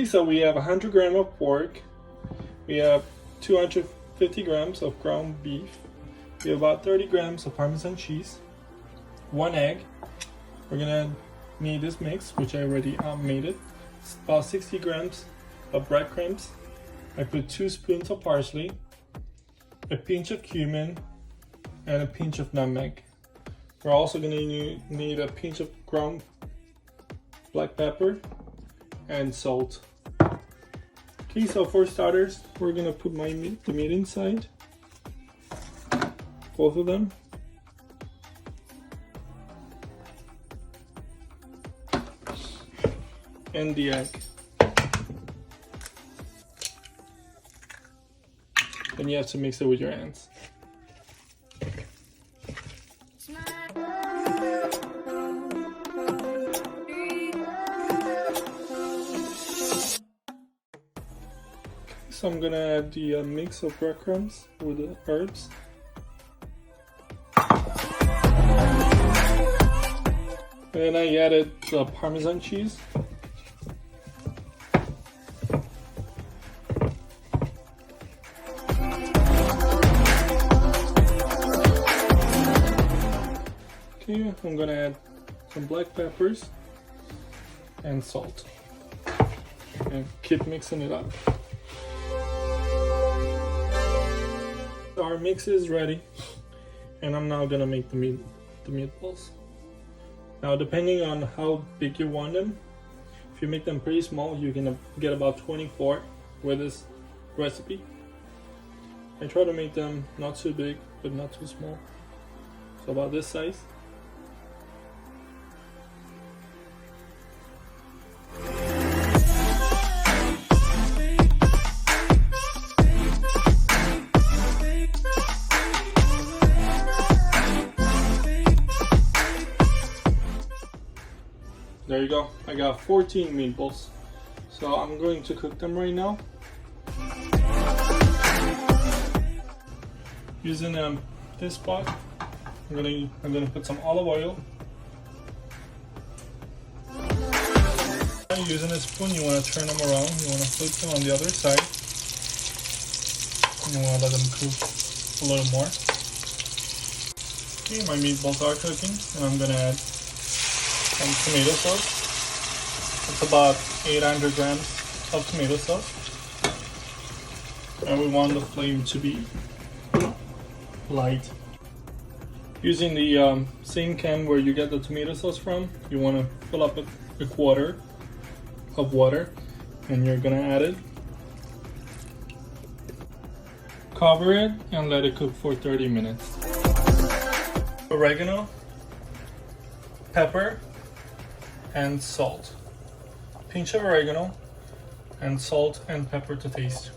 Okay, so we have 100 grams of pork. We have 250 grams of ground beef. We have about 30 grams of Parmesan cheese. 1 egg. We're gonna need this mix, which I already made it. It's about 60 grams of breadcrumbs. I put 2 spoons of parsley, a pinch of cumin, and a pinch of nutmeg. We're also gonna need a pinch of ground black pepper and salt. Okay, so for starters, we're gonna put the meat inside, both of them. And the egg. Then you have to mix it with your hands. So I'm gonna add the mix of breadcrumbs with the herbs. And I added the Parmesan cheese. Okay, I'm gonna add some black peppers and salt. And keep mixing it up. Our mix is ready, and I'm now gonna make the meatballs. Now, depending on how big you want them, if you make them pretty small, you can get about 24 with this recipe. I try to make them not too big, but not too small. So about this size. There you go. I got 14 meatballs. So I'm going to cook them right now. Using this pot, I'm gonna put some olive oil. Using a spoon, you want to turn them around. You want to flip them on the other side. You want to let them cook a little more. Okay, my meatballs are cooking, and I'm gonna add some tomato sauce. It's about 800 grams of tomato sauce. And we want the flame to be light. Using the same can where you get the tomato sauce from, you want to fill up a quarter of water, and you're gonna add it. Cover it and let it cook for 30 minutes. Oregano, pepper, and salt. Pinch of oregano, and salt and pepper to taste.